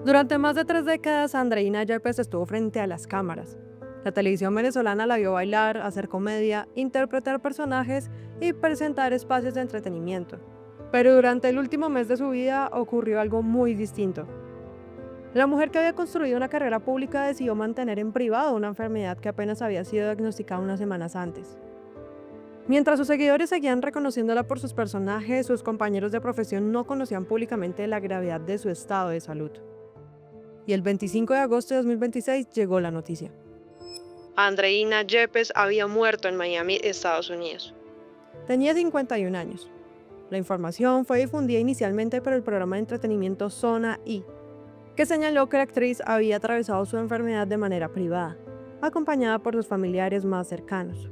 Durante más de 3 décadas, Andreina Yepes estuvo frente a las cámaras. La televisión venezolana la vio bailar, hacer comedia, interpretar personajes y presentar espacios de entretenimiento. Pero durante el último mes de su vida ocurrió algo muy distinto. La mujer que había construido una carrera pública decidió mantener en privado una enfermedad que apenas había sido diagnosticada unas semanas antes. Mientras sus seguidores seguían reconociéndola por sus personajes, sus compañeros de profesión no conocían públicamente la gravedad de su estado de salud. Y el 25 de agosto de 2026 llegó la noticia. Andreina Yepes había muerto en Miami, Estados Unidos. Tenía 51 años. La información fue difundida inicialmente por el programa de entretenimiento Zona I, que señaló que la actriz había atravesado su enfermedad de manera privada, acompañada por sus familiares más cercanos.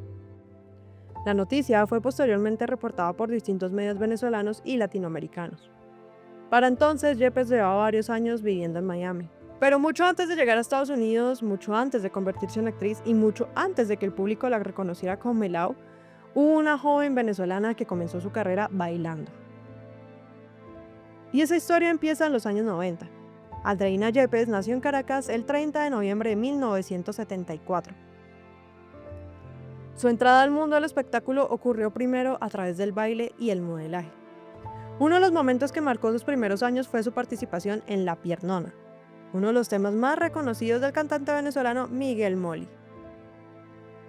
La noticia fue posteriormente reportada por distintos medios venezolanos y latinoamericanos. Para entonces, Yepes llevaba varios años viviendo en Miami. Pero mucho antes de llegar a Estados Unidos, mucho antes de convertirse en actriz y mucho antes de que el público la reconociera como Melao, hubo una joven venezolana que comenzó su carrera bailando. Y esa historia empieza en los años 90. Andreina Yepes nació en Caracas el 30 de noviembre de 1974. Su entrada al mundo del espectáculo ocurrió primero a través del baile y el modelaje. Uno de los momentos que marcó sus primeros años fue su participación en La Piernona, uno de los temas más reconocidos del cantante venezolano Miguel Moli.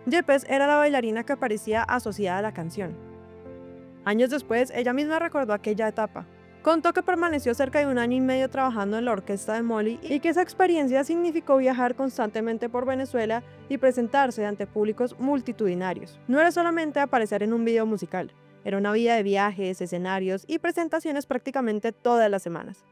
Yepes era la bailarina que aparecía asociada a la canción. Años después, ella misma recordó aquella etapa. Contó que permaneció cerca de 1 año y medio trabajando en la orquesta de Moli y que esa experiencia significó viajar constantemente por Venezuela y presentarse ante públicos multitudinarios. No era solamente aparecer en un video musical, era una vida de viajes, escenarios y presentaciones prácticamente todas las semanas.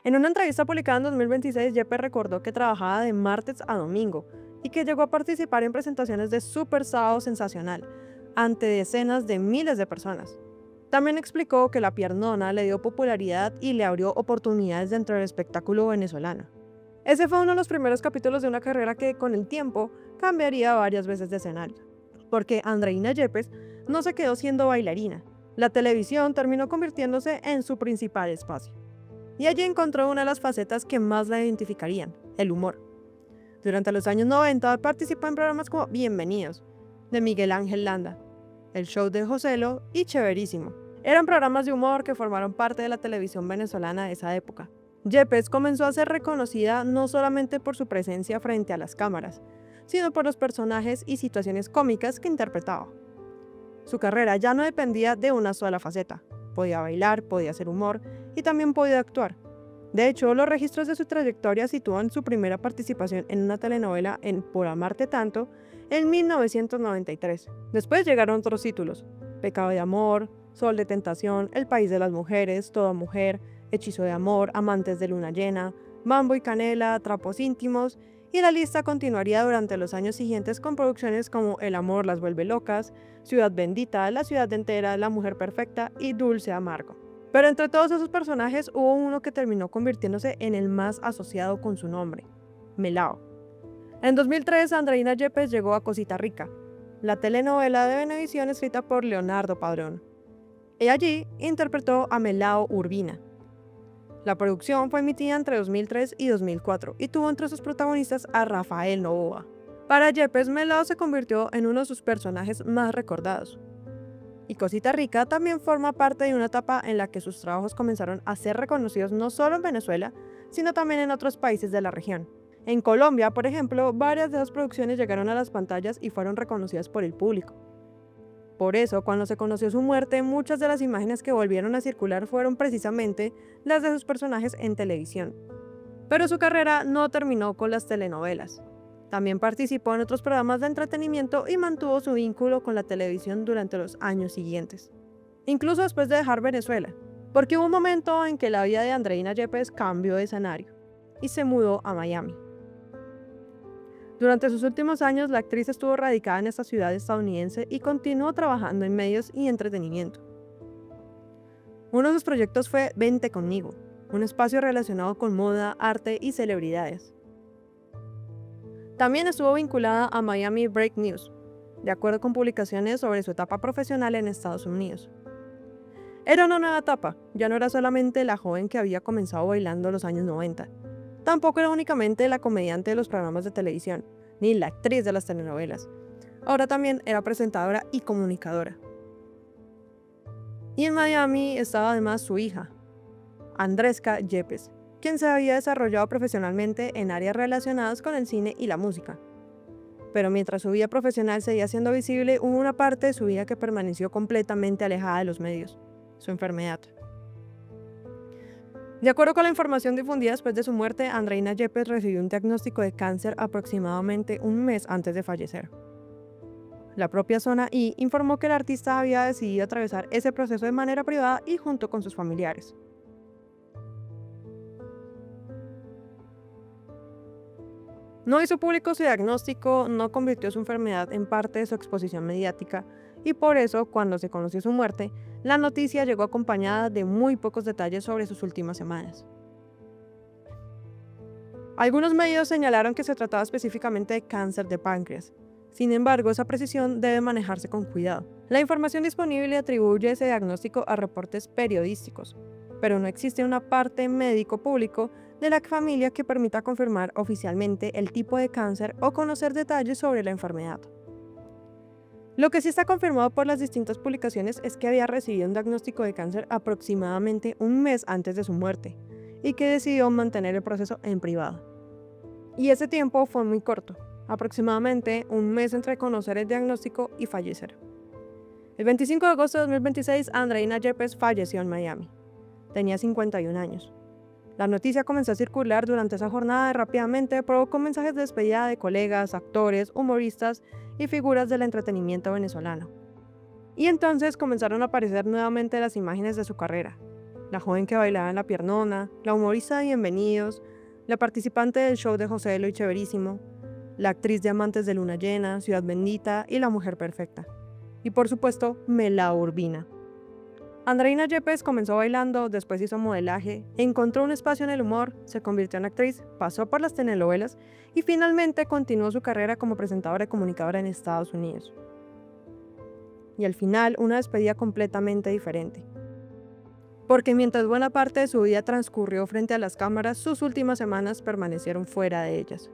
En una entrevista publicada en 2026, Yepes recordó que trabajaba de martes a domingo y que llegó a participar en presentaciones de Super Sábado Sensacional ante decenas de miles de personas. También explicó que La Piernona le dio popularidad y le abrió oportunidades dentro del espectáculo venezolano. Ese fue uno de los primeros capítulos de una carrera que, con el tiempo, cambiaría varias veces de escenario. Porque Andreina Yepes no se quedó siendo bailarina. La televisión terminó convirtiéndose en su principal espacio. Y allí encontró una de las facetas que más la identificarían, el humor. Durante los años 90 participó en programas como Bienvenidos, de Miguel Ángel Landa, El Show de Joselo y Chéverísimo. Eran programas de humor que formaron parte de la televisión venezolana de esa época. Yepes comenzó a ser reconocida no solamente por su presencia frente a las cámaras, sino por los personajes y situaciones cómicas que interpretaba. Su carrera ya no dependía de una sola faceta. Podía bailar, podía hacer humor y también podía actuar. De hecho, los registros de su trayectoria sitúan su primera participación en una telenovela en Por Amarte Tanto en 1993. Después llegaron otros títulos: Pecado de Amor, Sol de Tentación, El País de las Mujeres, Toda Mujer, Hechizo de Amor, Amantes de Luna Llena, Mambo y Canela, Trapos Íntimos, y la lista continuaría durante los años siguientes con producciones como El Amor las vuelve locas, Ciudad Bendita, La Ciudad Entera, La Mujer Perfecta y Dulce Amargo. Pero entre todos esos personajes hubo uno que terminó convirtiéndose en el más asociado con su nombre: Melao. En 2003, Andreina Yepes llegó a Cosita Rica, la telenovela de Venevisión escrita por Leonardo Padrón. Y allí interpretó a Melao Urbina. La producción fue emitida entre 2003 y 2004 y tuvo entre sus protagonistas a Rafael Novoa. Para Yepes, Melao se convirtió en uno de sus personajes más recordados. Y Cosita Rica también forma parte de una etapa en la que sus trabajos comenzaron a ser reconocidos no solo en Venezuela, sino también en otros países de la región. En Colombia, por ejemplo, varias de esas producciones llegaron a las pantallas y fueron reconocidas por el público. Por eso, cuando se conoció su muerte, muchas de las imágenes que volvieron a circular fueron precisamente las de sus personajes en televisión. Pero su carrera no terminó con las telenovelas. También participó en otros programas de entretenimiento y mantuvo su vínculo con la televisión durante los años siguientes, incluso después de dejar Venezuela, porque hubo un momento en que la vida de Andreina Yepes cambió de escenario y se mudó a Miami. Durante sus últimos años, la actriz estuvo radicada en esta ciudad estadounidense y continuó trabajando en medios y entretenimiento. Uno de sus proyectos fue Vente Conmigo, un espacio relacionado con moda, arte y celebridades. También estuvo vinculada a Miami Break News, de acuerdo con publicaciones sobre su etapa profesional en Estados Unidos. Era una nueva etapa, ya no era solamente la joven que había comenzado bailando en los años 90. Tampoco era únicamente la comediante de los programas de televisión, ni la actriz de las telenovelas. Ahora también era presentadora y comunicadora. Y en Miami estaba además su hija, Andreska Yepes, quien se había desarrollado profesionalmente en áreas relacionadas con el cine y la música. Pero mientras su vida profesional seguía siendo visible, hubo una parte de su vida que permaneció completamente alejada de los medios: su enfermedad. De acuerdo con la información difundida después de su muerte, Andreina Yepes recibió un diagnóstico de cáncer aproximadamente un mes antes de fallecer. La propia Zona I informó que el artista había decidido atravesar ese proceso de manera privada y junto con sus familiares. No hizo público su diagnóstico, no convirtió su enfermedad en parte de su exposición mediática, y por eso, cuando se conoció su muerte, la noticia llegó acompañada de muy pocos detalles sobre sus últimas semanas. Algunos medios señalaron que se trataba específicamente de cáncer de páncreas. Sin embargo, esa precisión debe manejarse con cuidado. La información disponible atribuye ese diagnóstico a reportes periodísticos, pero no existe una parte médico-público de la familia que permita confirmar oficialmente el tipo de cáncer o conocer detalles sobre la enfermedad. Lo que sí está confirmado por las distintas publicaciones es que había recibido un diagnóstico de cáncer aproximadamente un mes antes de su muerte y que decidió mantener el proceso en privado. Y ese tiempo fue muy corto, aproximadamente un mes entre conocer el diagnóstico y fallecer. El 25 de agosto de 2026, Andreina Yepes falleció en Miami. Tenía 51 años. La noticia comenzó a circular durante esa jornada y rápidamente provocó mensajes de despedida de colegas, actores, humoristas y figuras del entretenimiento venezolano. Y entonces comenzaron a aparecer nuevamente las imágenes de su carrera: la joven que bailaba en La Piernona, la humorista de Bienvenidos, la participante del show de Joselo y Chéverísimo, la actriz de Amantes de Luna Llena, Ciudad Bendita y La Mujer Perfecta. Y por supuesto, Mela Urbina. Andreina Yepes comenzó bailando, después hizo modelaje, encontró un espacio en el humor, se convirtió en actriz, pasó por las telenovelas y finalmente continuó su carrera como presentadora y comunicadora en Estados Unidos. Y al final, una despedida completamente diferente. Porque mientras buena parte de su vida transcurrió frente a las cámaras, sus últimas semanas permanecieron fuera de ellas.